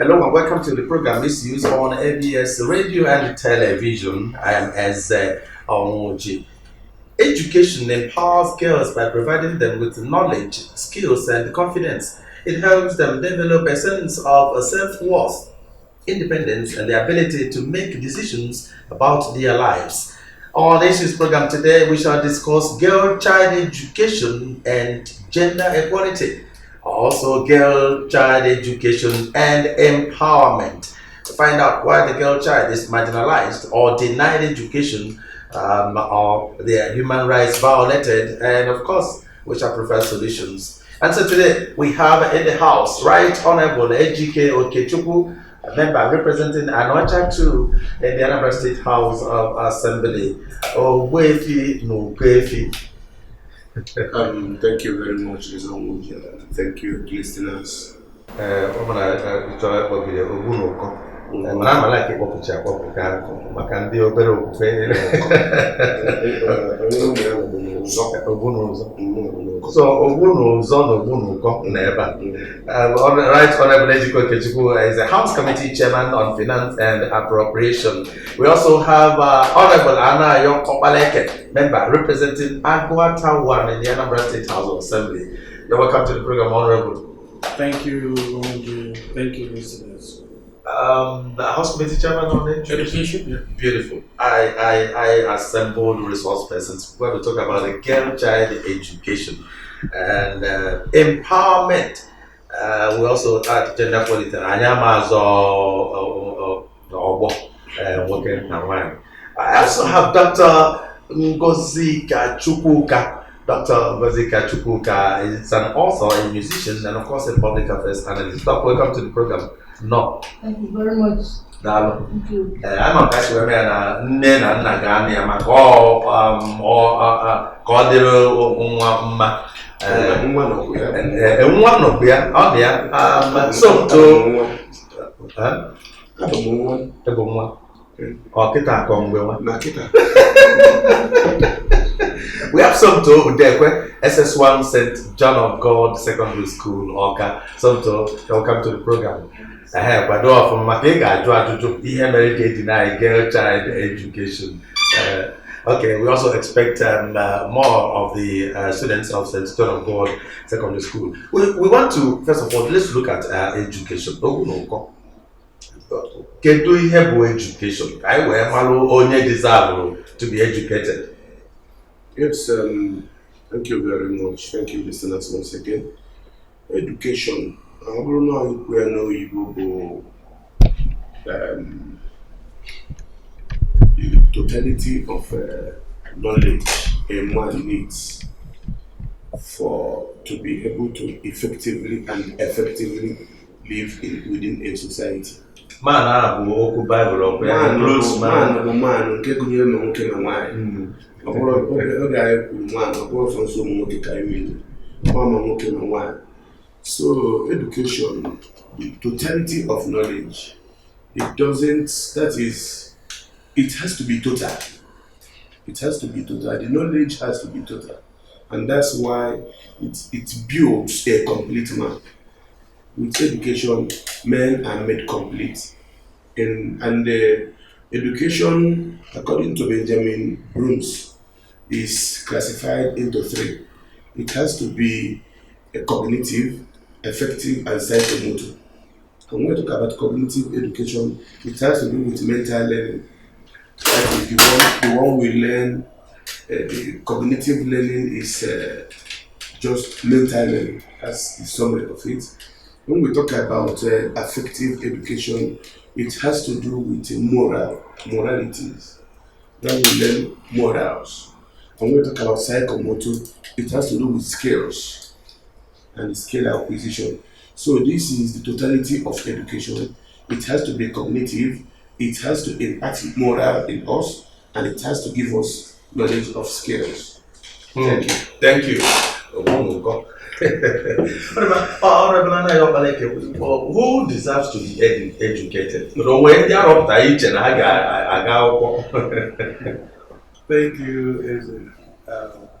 Hello and welcome to the program Misuse on ABS Radio and Television. I am Eze Onwuji. Education empowers girls by providing them with knowledge, skills, and confidence. It helps them develop a sense of self-worth, independence, and the ability to make decisions about their lives. On this program today, we shall discuss girl child education and gender equality. Also, girl child education and empowerment. To find out why the girl child is marginalized or denied education, or their human rights violated, and of course, we shall provide solutions. And so today we have in the house Right Honorable Ejike Okechukwu, a member representing Anocha 2 in the Anambra State House of Assembly. Oh, Wefi no Wefi. Thank you very much, Mr. Onwuji. Thank you, listeners. Mana amala ịkpọpụcha akpọpụ ka maka ndị obere okwukwe so ogbunụzọ na ogbunụkọ na ebe a. Right Honorable Ejike Okechukwu is a House Committee Chairman on Finance and Appropriation. We also have Honorable Anayo Kopaleke, member representing Agwata 1 in the Anambra State House of Assembly. You're welcome to the program, Honorable. Thank you, thank you, listeners. The House Committee Chairman on Education. Yeah. Beautiful. I assembled resource persons when we talk about the girl child education and empowerment. We also add gender equality. I also have Dr. Ngozi Kachukwuka. Dr. Ngozi Kachukwuka is an author, a musician, and of course a public affairs analyst. Doc, welcome to the program. No. Thank you very much. Thank you. I'm not sure whether nne na nna ga-amị ya maka ka ọ dịrị nwa nọkwu ya ọ dị ya ebe nwa ọ kịta akọ mgbe nwa we have Somto Udekwe, SS1 St. John of God Secondary School, Oka. Somto, welcome to the program. But from Makega to ihe mere ka deny girl child education. Okay, we also expect more of the students of St. John of God Secondary School. We want to, first of all, let's look at education. Kedu ihe bụ education? Ka anyị wee malụ onye deserve to be educated. Yes, thank you very much. Thank you, listeners, once again. Education. I don't know if we know you go the totality of knowledge a man needs to be able to effectively and effectively live within a society. Man, Bible man, nke gụnyere ma nwoke na nwaanyị. Ọ bụrụ oge anyị kwuru nwaanyị, ọ bụrụ sọnsọ ụmụ nwoke ka anyị nwere, ma nwoke na nwaanyị. So education, the totality of knowledge, it has to be total. It has to be total. The knowledge has to be total. And that's why it builds a complete man. With education, men are made complete. And the education, according to Benjamin Brooms, is classified into 3. It has to be a cognitive, effective, and psychomotor. And when we talk about cognitive education, it has to do with mental learning. That is the one we learn. The cognitive learning is just mental learning. That's the summary of it. When we talk about affective education, it has to do with moralities. Then we learn morals. And when we talk about psychomotor, it has to do with skills and skill acquisition. So this is the totality of education. It has to be cognitive, it has to impact moral in us, and it has to give us knowledge of skills. Thank you. Thank you. Who deserves to be educated? Thank you,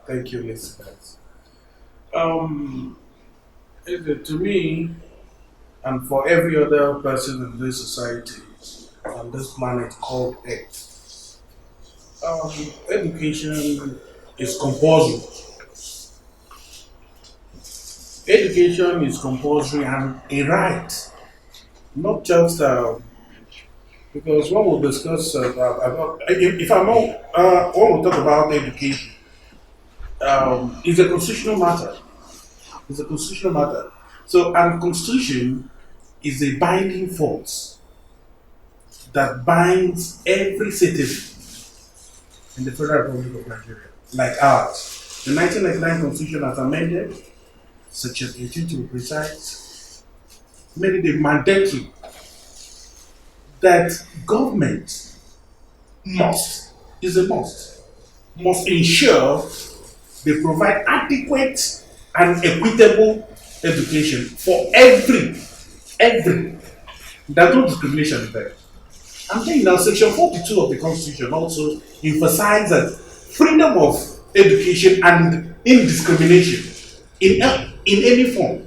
thank you, listeners. To me, and for every other person in this society on this planet called Earth. Education is compulsory. Education is compulsory and a right, not just because when we discuss about if I'm not when we talk about education, it's a constitutional matter. It's a constitutional matter. So, and constitution is a binding force that binds every citizen in the Federal Republic of Nigeria, like ours. The 1999 Constitution, as amended, Section 18 to be precise, made it a mandatory that government must, is a must ensure they provide adequate and equitable education for every. There's no discrimination there. I'm saying now, Section 42 of the Constitution also emphasizes that freedom of education and indiscrimination in any form.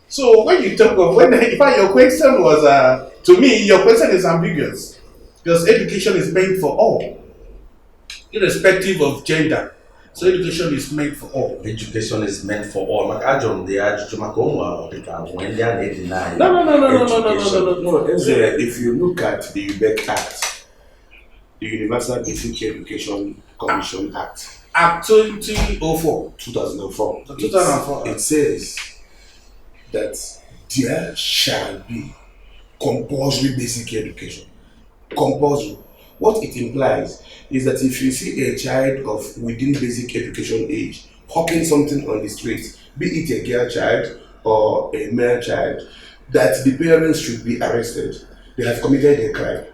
So when you talk of when in fact your question was to me your question is ambiguous because education is meant for all, irrespective of gender. So education is meant for all. Education is meant for all. Like I don't the ajụjụ maka ụmụ ọdịka when they are denied. No. If you look at the UBEC Act, the Universal Basic Education Commission Act, Act 2004. 2004, 2004. it says that there shall be compulsory basic education. Compulsory. What it implies is that if you see a child of within basic education age hawking something on the street, be it a girl child or a male child, that the parents should be arrested. They have committed a crime.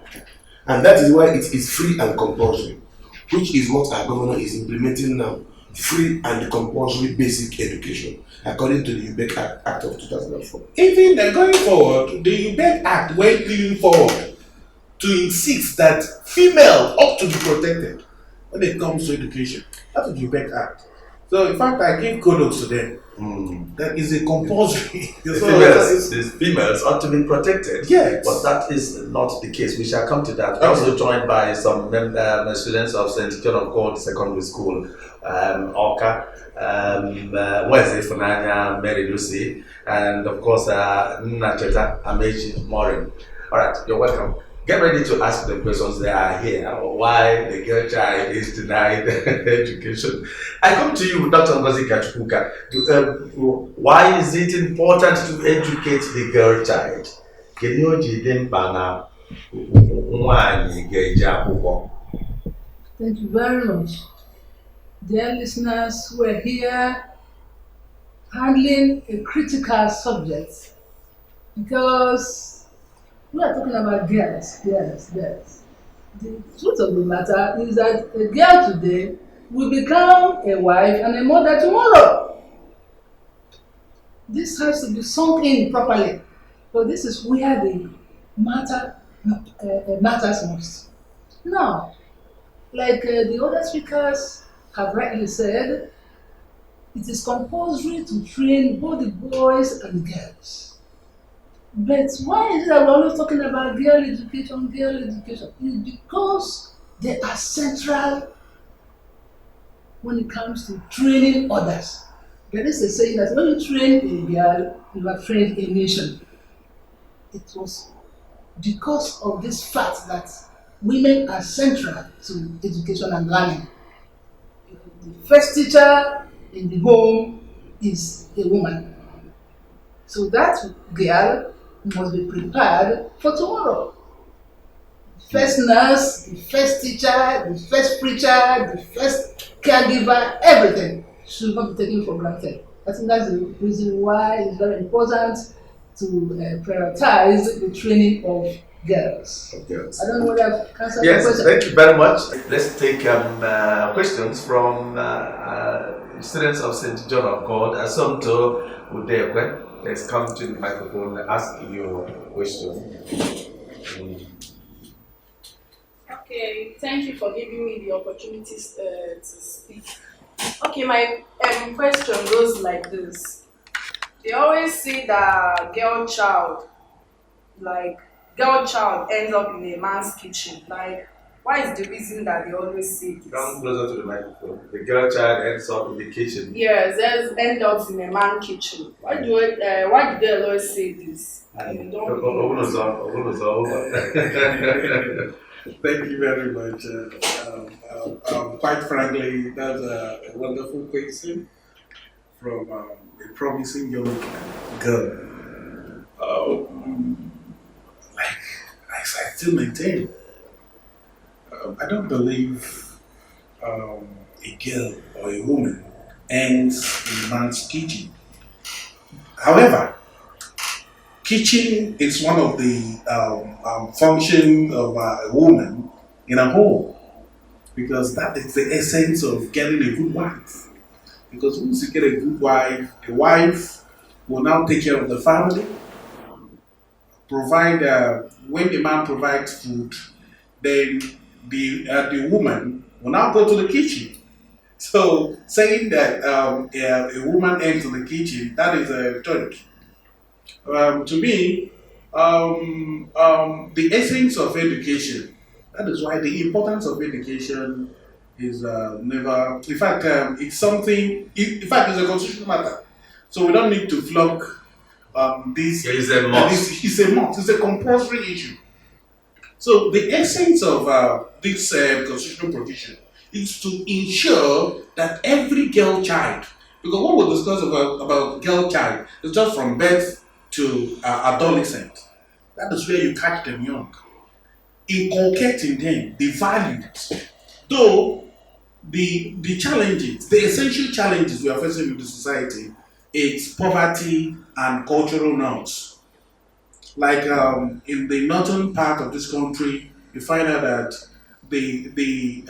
And that is why it is free and compulsory, which is what our governor is implementing now. Free and compulsory basic education, according to the UBEC Act of 2004. Even going forward, the UBEC Act went even forward to insist that female ought to be protected when it comes to education. That is the UBEC Act. So in fact, I give kudos to them. That is a compulsory. The females ought to be protected. Yes. But that is not the case. We shall come to that. We're also joined by some students of St. John of God Secondary School, Oka, Wednesday Funanya, Mary Lucy, and of course, Nacheta Amechi Morin. All right, you're welcome. Get ready to ask the questions that are here. Why the girl child is denied education. I come to you, Dr. Ngozi Kachukuka. Why is it important to educate the girl child? Can you Thank you very much. Dear listeners who are here handling a critical subject because we are talking about girls. The truth of the matter is that a girl today will become a wife and a mother tomorrow. This has to be sunk in properly. So this is where the matter matters most. Now, like the other speakers have rightly said, it is compulsory to train both the boys and the girls. But why is it that we're always talking about girl education? It's because they are central when it comes to training others. There is a saying that when you train a girl, you have trained a nation. It was because of this fact that women are central to education and learning. The first teacher in the home is a woman. So that girl must be prepared for tomorrow. The first nurse, the first teacher, the first preacher, the first caregiver, everything should not be taken for granted. I think that's the reason why it's very important to prioritize the training of girls. I don't know whether I've answered the question. Thank you very much. Let's take questions from students of St. John of God. Asomto Udekwe. Let's come to the microphone and ask your question. Okay, thank you for giving me the opportunity to speak. Okay, my question goes like this. They always say that girl child like girl child ends up in a man's kitchen? Like, why is the reason that they always say this? Come closer to the microphone. The girl child ends up in the kitchen. Yes, there's end up in a man kitchen. Why do they always say this? I don't know. Thank you very much. Quite frankly, that's a wonderful question from a promising young girl. Like I still maintain, I don't believe a girl or a woman ends in a man's kitchen. However, kitchen is one of the functions of a woman in a home, because that is the essence of getting a good wife. Because once you get a good wife, the wife will now take care of the family, provide, when the man provides food, then the woman will now go to the kitchen. So saying that a woman enters the kitchen, that is a joke. To me, the essence of education, that is why the importance of education is never, in fact, it's something, in fact, it's a constitutional matter. So we don't need to flunk this. It is a must. It's a must, it's a compulsory issue. So the essence of this constitutional provision is to ensure that every girl child, because what we discuss about girl child is just from birth to adolescent. That is where you catch them young. Inculcating them the values. Though the challenges, the essential challenges we are facing in the society, it's poverty and cultural norms. Like in the northern part of this country, you find out that they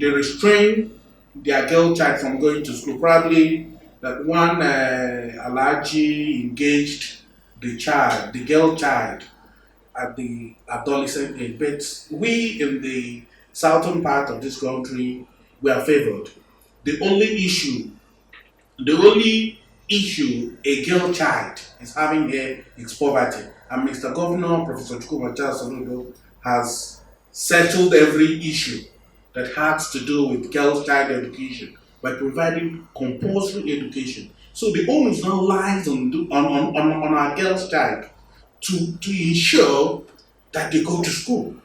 restrain their girl child from going to school. Probably that one allergy engaged the girl child at the adolescent age. But we in the southern part of this country, we are favored. The only issue a girl child is having here is poverty. And Mr. Governor, Professor Chukwuma Soludo, has settled every issue that has to do with girl child education by providing compulsory education. So the onus now lies on our girls' child to ensure that they go to school.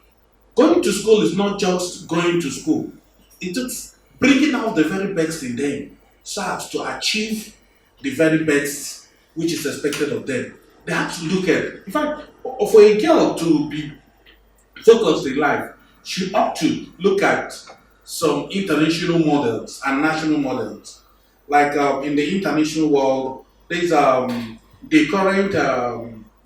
Going to school is not just going to school. It's just bringing out the very best in them so as to achieve the very best which is expected of them. They have to look at, in fact, for a girl to be focused in life, she ought to look at some international models and national models. Like in the international world, there's the current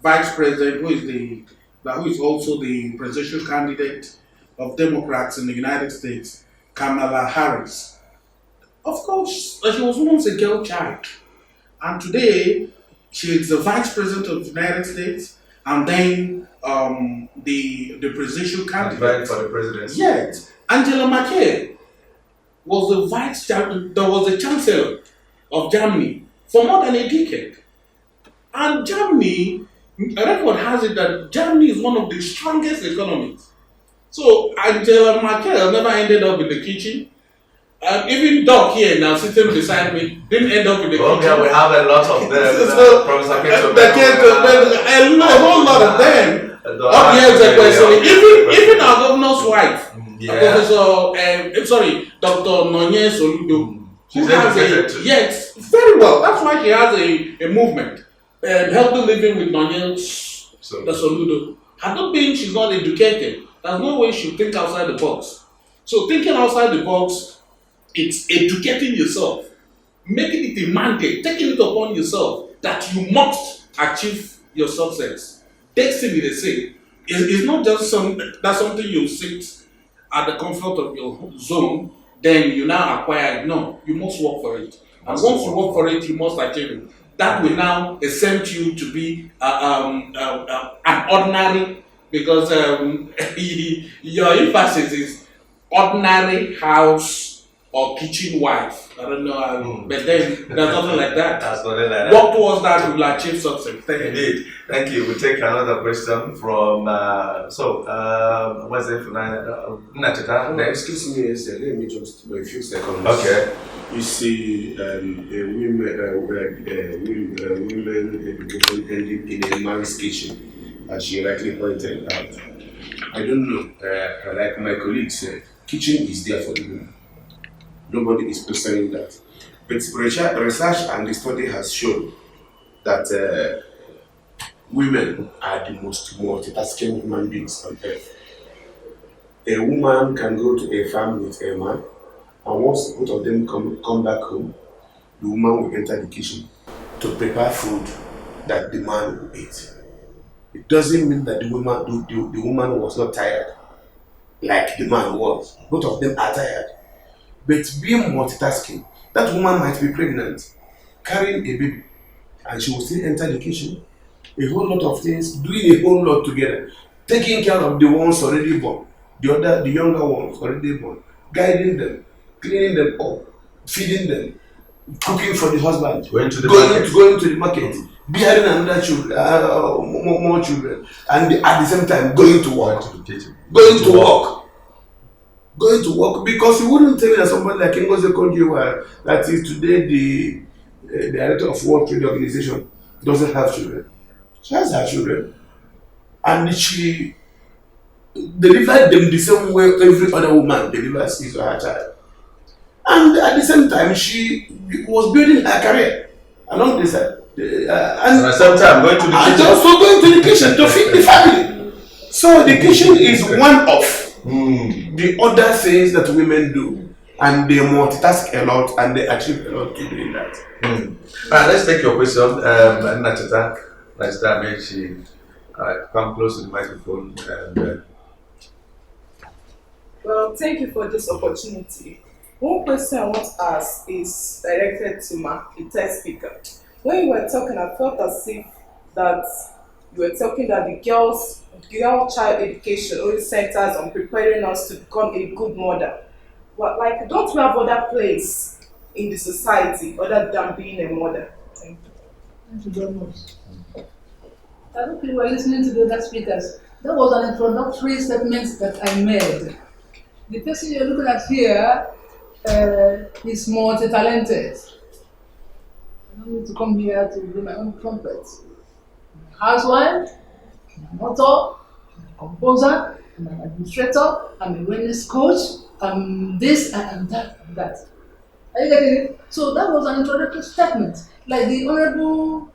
vice president who is also the presidential candidate of Democrats in the United States, Kamala Harris. Of course, she was once a girl child, and today she is the vice president of the United States, and then the presidential candidate For the presidency. Yet, Angela Merkel was the chancellor of Germany for more than a decade. And Germany, a record has it that Germany is one of the strongest economies. So Angela Merkel never ended up in the kitchen. Even Doc here now sitting beside me didn't end up in the kitchen. Yeah, we have a lot of them. So, Professor a whole lot of them. Up here is a question. Even our governor's wife, Dr. Nonye Soludo, She's who has educated too. yes, very well. That's why she has a movement, healthy living with Nonye Soludo. Had not been, she's not educated. There's no way she'll think outside the box. So thinking outside the box, it's educating yourself, making it a mandate, taking it upon yourself that you must achieve your success. Destiny, they say, is not just something you sit at the comfort of your zone, then you now acquire it. No, you must work for it. And once you work for it, you must achieve it. That will now exempt you to be an ordinary, because your emphasis is ordinary house or kitchen wife. I don't know how, but then there's nothing like that. That's not it like that. Work towards that will achieve success. Thank you. Indeed. Thank you. We'll take another question from, what's it for Nachita next? Excuse me, yes, let me just a few seconds. Okay. You see, women education ending in a man's kitchen, as she rightly pointed out. I don't know, like my colleague said, kitchen is there for the women. Nobody is questioning that. But research and the study has shown that women are the most multitasking human beings on earth. A woman can go to a farm with a man, and once both of them come back home, the woman will enter the kitchen to prepare food that the man will eat. It doesn't mean that the woman was not tired, like the man was. Both of them are tired. But being multitasking, that woman might be pregnant, carrying a baby, and she will still enter the kitchen. A whole lot of things, doing a whole lot together, taking care of the ones already born, the younger ones already born, guiding them, cleaning them up, feeding them, cooking for the husband, going to the market, bearing another children, more children, and at the same time going to work, going to work, because you wouldn't tell me that somebody like Ngozi Konjiwa, that is today the director of World Trade Organization, doesn't have children. She has her children, and she delivered them the same way every other woman delivers his or her child. And at the same time, she was building her career along this side. And at the same time, going to the kitchen. And also going to the kitchen to feed the family. So the kitchen is one of the other things that women do. And they multitask a lot and they achieve a lot to doing that. Alright, let's take your question. Nachita, may she come close to the microphone. Well, thank you for this opportunity. One question I want to ask is directed to the third speaker. When you were talking, I felt as if that you were talking that the girl child education only centers on preparing us to become a good mother. But like, don't we have other place in the society other than being a mother? Thank you. Thank you very much. I hope you were listening to the other speakers. That was an introductory statement that I made. The person you're looking at here is multi-talented. I don't need to come here to do my own trumpet. I'm a housewife, I'm an author, I'm a composer, I'm an administrator, I'm a wellness coach, I'm this, I'm that, and that. Are you getting it? So that was an introductory statement. Like the honorable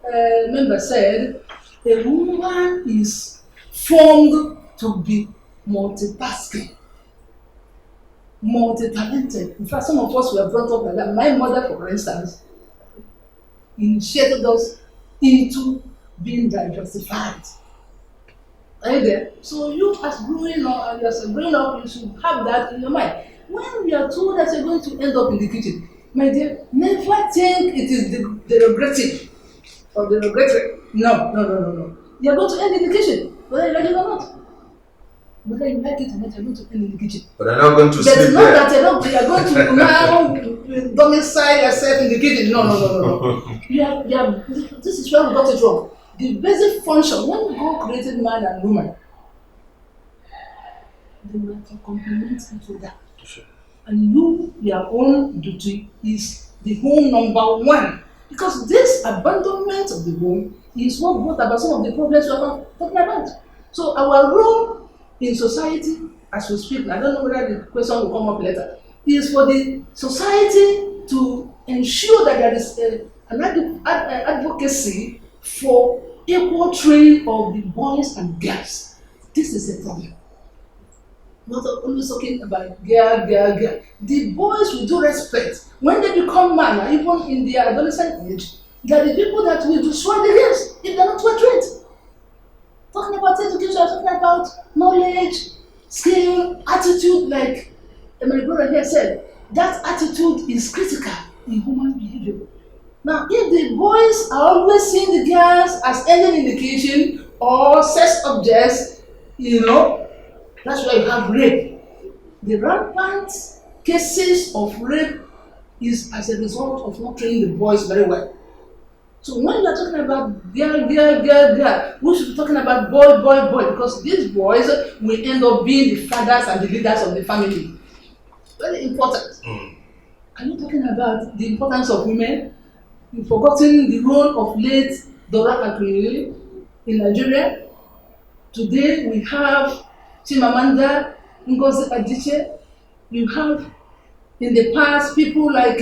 member said, a woman is formed to be multitasking, multi-talented. In fact, some of us were brought up like that. My mother, for instance, initiated us into being diversified. Are you there? So you as growing up, you should have that in your mind. When you are told that you're going to end up in the kitchen, my dear, never think it is derogative or derogatory. No. You're going to end in the kitchen, whether you like it or not. Whether you like it or not, you're going to end in the kitchen. But I'm not going to sleep there. That you're going to now domicile yourself in the kitchen. No. This is where we got it wrong. The basic function, when God created man and woman, they were to complement each other. Sure. And your own duty is the home number one. Because this abandonment of the home is what brought about some of the problems we are talking about. So our role in society, as we speak, I don't know whether the question will come up later, is for the society to ensure that there is an advocacy for equal training of the boys and girls. This is a problem. Not always talking about girl. The boys with due respect, when they become man, even in their adolescent age, they are the people that will destroy the girls if they are not well trained. Talking about education, talking about knowledge, skill, attitude, like my brother here said, that attitude is critical in human behavior. Now, if the boys are always seeing the girls as any indication or sex objects, that's why you have rape. The rampant cases of rape is as a result of not training the boys very well. So when you are talking about girl, we should be talking about boy, because these boys will end up being the fathers and the leaders of the family. Very important. Are you talking about the importance of women? You've forgotten the role of late Dora Akunyili in Nigeria. Today we have Chimamanda Ngozi Adichie. You have in the past people like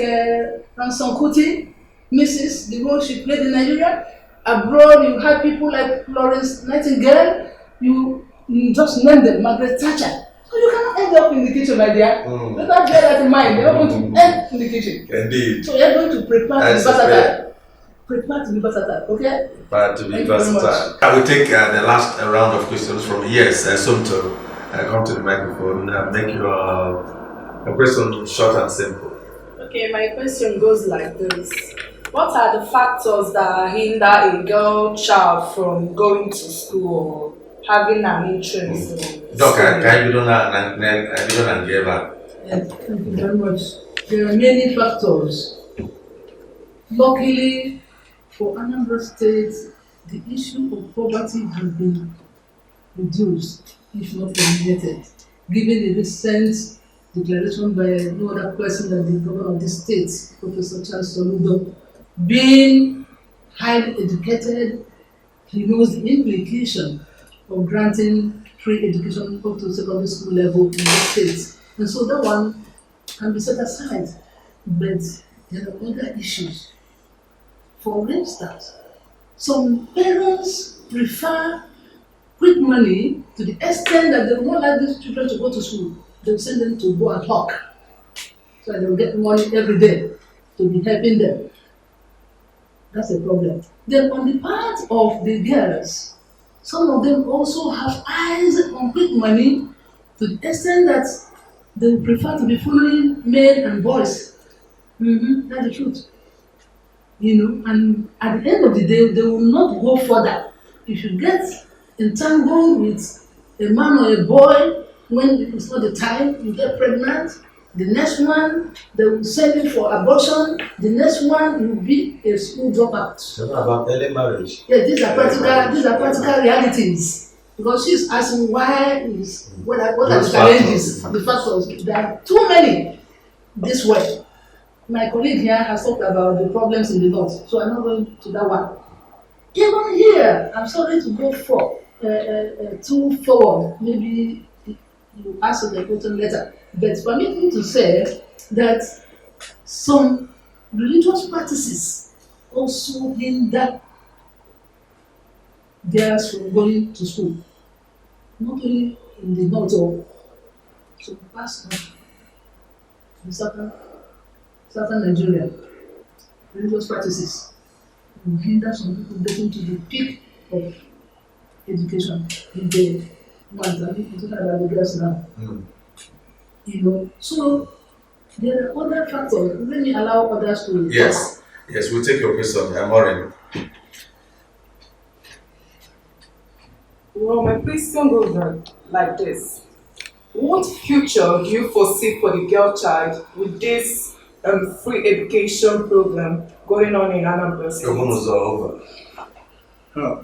Ransom Kuti, Mrs. the role she played in Nigeria. Abroad you have people like Florence Nightingale. You just name them, Margaret Thatcher. So you cannot end up in the kitchen, my dear. Let us bear that in mind. You're not going to end in the kitchen. Indeed. So you're going to prepare to be versatile. Prepare to be versatile, okay? Prepare to be Thank you very versatile. much. I will take the last round of questions from Somto. Come to the microphone. Make your question short and simple. Okay, my question goes like this. What are the factors that hinder a girl child from going to school or having an interest in Doc, studying? can you do that? Yes, thank you very much. There are many factors. Luckily, for Anambra State, the issue of poverty has been reduced, if not eliminated, given the recent declaration by no other person than the governor of the state, Professor Charles Soludo. Being highly educated, he knows the implication of granting free education up to secondary school level in the state. And so that one can be set aside. But there are other issues. For instance, some parents prefer quick money to the extent that they will not like these children to go to school. They will send them to go and hawk. So they will get money every day to be helping them. That's a problem. Then on the part of the girls, some of them also have eyes on quick money to the extent that they would prefer to be following men and boys. That's the truth. And at the end of the day, they will not go further. If you get entangled with a man or a boy when it's not the time, you get pregnant. The next one, they will send you for abortion. The next one, you will be a school dropout. Talking about early marriage. Yeah, these are practical realities. Because she's asking what are the challenges, the factors. There are too many this way. My colleague here has talked about the problems in the north, so I'm not going to that one. Even here, I'm sorry to go too forward. Maybe you ask the question later. But permit me to say that some religious practices also hinder girls from going to school. Not only in the north or some parts of the southern Nigeria, religious practices will hinder some people getting to the peak of education in the month. I'm talking about the girls now. So there are other factors. Let me allow others to. Yes, we'll take your question. Maureen. Well, my question goes like this. What future do you foresee for the girl child with this free education program going on in Anambra State? Your bonus are over.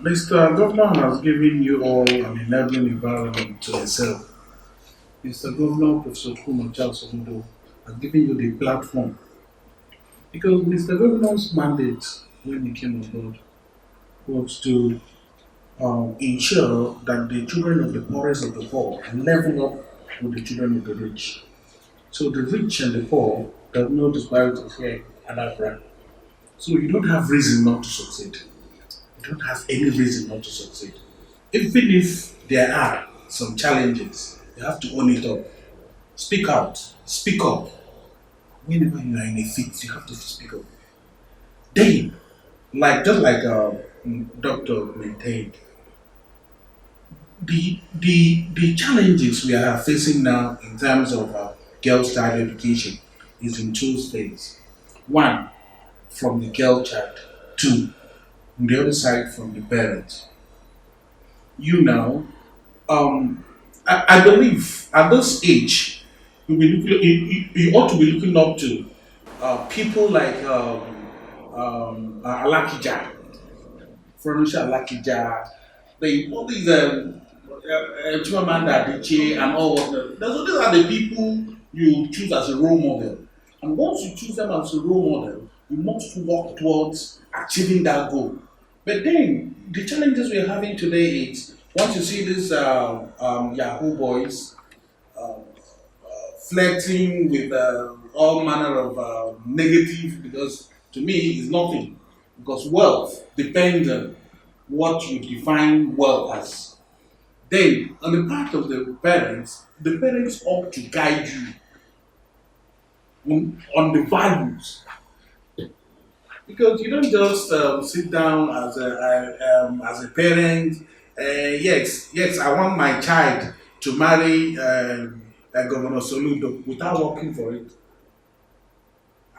Mr. Governor has given you all an enabling environment to excel. Mr. Governor, Professor Charles Soludo, has given you the platform. Because Mr. Governor's mandate when he came on board was to ensure that the children of the poorest of the poor level up with the children of the rich. So the rich and the poor, there are no disparities here at Anambra. So you don't have reason not to succeed. You don't have any reason not to succeed. Even if there are some challenges, you have to own it up. Speak out. Speak up. Whenever you are in a fit, you have to speak up. Then, just like Doctor maintained, the challenges we are facing now in terms of girls' child education is in two stages. One, from the girl child. Two, on the other side, from the parents. I believe at this age, you ought to be looking up to people like Alakija, Furniture Alakija, all these Chimamanda Adichie and all of them. These are the people you choose as a role model. And once you choose them as a role model, you must work towards achieving that goal. But then the challenges we're having today is once you see these Yahoo boys flirting with all manner of negative, because to me it's nothing. Because wealth depends on what you define wealth as. Then, on the part of the parents ought to guide you on the values. Because you don't just sit down as a parent. Yes, I want my child to marry Governor Soludo without working for it.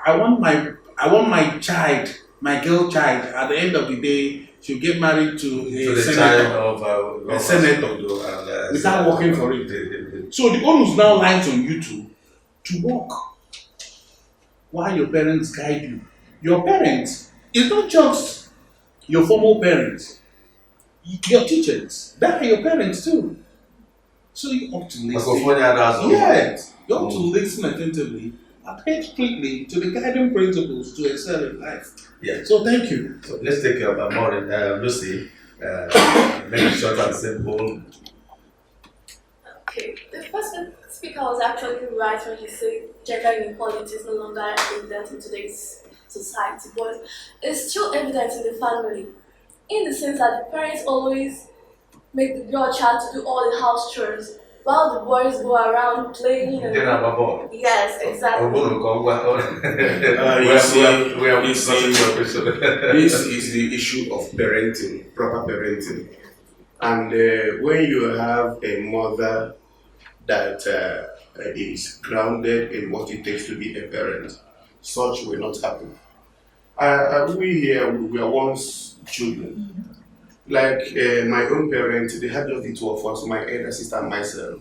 I want my child, my girl child, at the end of the day, she'll get married to To a the senator, child of a senator, without working for it. So the onus now lies on you to work while your parents guide you. Your parents is not just your formal parents, your teachers. That are your parents too. So you ought to listen. Yes, you ought to listen attentively, adhere strictly to the guiding principles to excel in life. Yeah. So thank you. So let's take your more Lucy. Make it short and simple. Okay, the first speaker was actually right when he said gender inequality is no longer evident in today's society, but it's still evident in the family, in the sense that the parents always make the girl child to do all the house chores, while the boys go around playing and yes, exactly. You see, this is the issue of parenting, proper parenting. And when you have a mother that is grounded in what it takes to be a parent, such will not happen. We here, we were once children. Like my own parents, they had just the two of us, my elder sister and myself.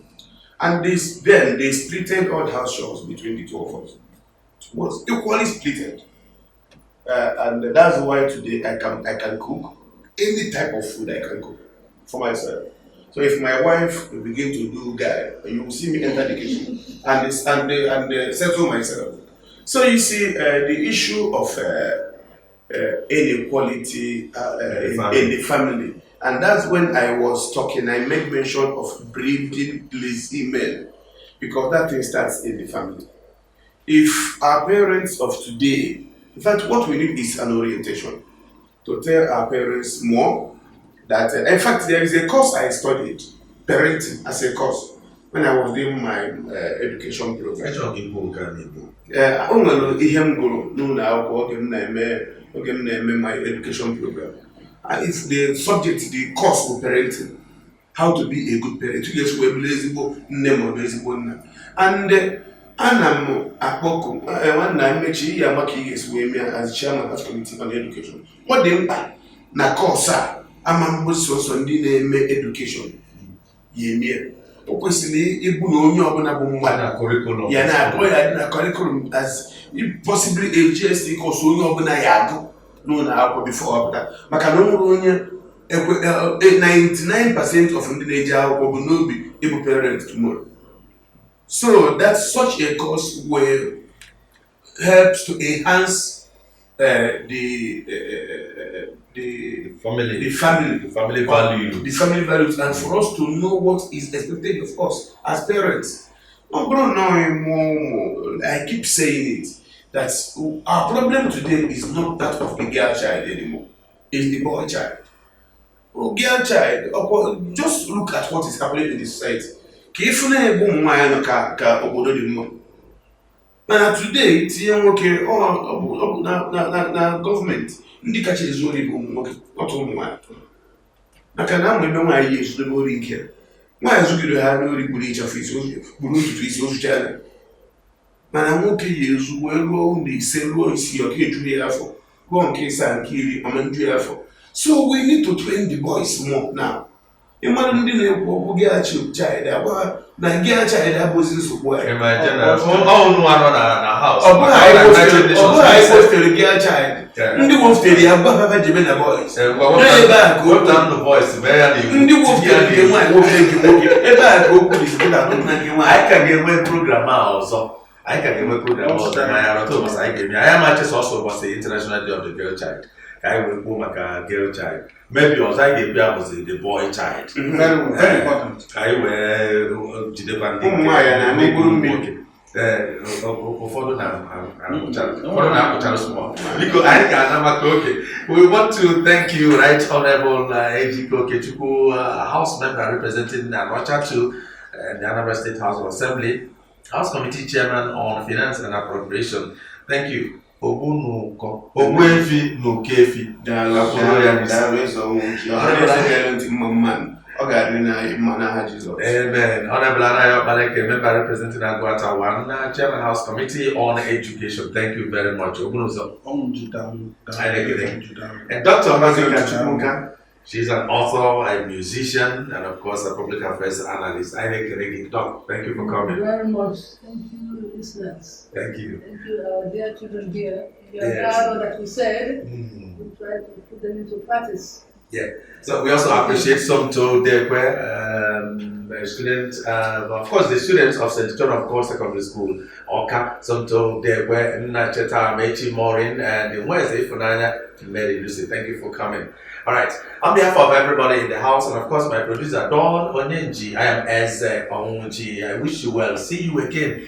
And they splitted all house chores between the two of us. It was equally splitted. And that's why today I can cook any type of food I can cook for myself. So if my wife will begin to do guy, you will see me enter the kitchen and settle myself. So you see the issue of inequality in the family. And that's when I was talking, I made mention of breeding lazy men, because that thing starts in the family. If our parents of today, in fact, what we need is an orientation to tell our parents more that, in fact, there is a course I studied, parenting as a course, when I was doing my education program. My education program. And it's the subject, the course of parenting, how to be a good parent. And Anam Akoko, one name, Yamaki is with me as chairman of committee on education. What the impact? Na course, Amambus on the education. Yemir. Obviously, it will know curriculum. Yana, curriculum as possibly a GST course, Yago. No, now before that. Macanonia 99% of Indonesia will not be able parents tomorrow. So that's such a course where helps to enhance the family values, and for us to know what is expected of us as parents. I keep saying it, that our problem today is not that of the girl child anymore, it's the boy child. Girl child, just look at what is happening in the society. Now today, it's okay, na government, ndị kacha ezu ori bụ nwoke, not ụmụ nwaanyị. Maka na ụmụ eme nwaanyị ezu n'ebe ori nke. Nwaanyị zugide ha n'ori gburu ịchafụ isi, gburu ntutu isi, ozucha ya. Mana nwoke ya ezu wee ruo ụlọ ise, ruo isi, ọka eju ya afọ, ruo nke ịsaa, nke iri, ama nju ya afọ. So we need to train the boys more now. ịmara ndị na-ekwu okwu girl child agwa na girl child abụghị nsogbu anyị. Imagine ọnụ anọ na house. Ọ bụghị anyị weftere girl child. Ndị weftere ya gwa ha jebe na boys. Ebe a ka ndị weftere nke nwaanyị weftere nke nwoke. Ebe a ka okwu dị na nke nwaanyị. Anyị ka ga-enwe program a ọzọ. Anyị ka ga-enwe program ọzọ na ya rọta ụbọchị anyị ga-eme. Anyị amaghị sọsọ ụbọchị International Day of the Girl Child. Ka anyị wee kwuo maka girl child. Maybe ọzọ anyị ga-ekwu ya bụzi the boy child. Very important. Ka anyị wee jidekwa ndị ụmụ nwaanyị na-amụgburu mmiri. Ụfọdụ na-akpụchara small. Biko anyị ga-ana maka oge. We want to thank you, Right Honorable Ejike Okechukwu, House Member representing Anambra to the Anambra State House of Assembly, House Committee Chairman on Finance and Appropriation. Thank you. Ogbuefi n'Okefi. Amen. Honorable Anayo Baleke, member representing Agwata 1, Chairman House Committee on Education. Thank you very much. And Dr. Mazika Chimuka, she's an author, a musician, and of course a public affairs analyst. Doc, thank you for coming. Thank you very much. Thank you, listeners. Thank you. Thank you, our dear children here. Your Yes. dialogue that we said, we try to put them into practice. Yeah. So we also appreciate Somto Dekwe, a student, of course, the students of St. John of God Secondary School, Oka, Somto Dekwe, Nacheta, Mechi Morin, and in Wednesday, Funanya, Mary Lucy. Thank you for coming. All right. On behalf of everybody in the house, and of course, my producer, Dawn Onyenji, I am Eze Onwuji. I wish you well. See you again.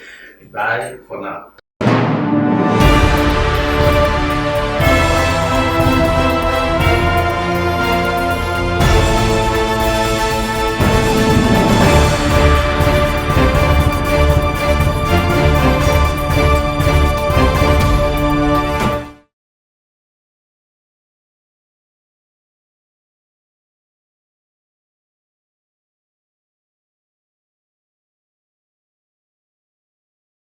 Bye for now.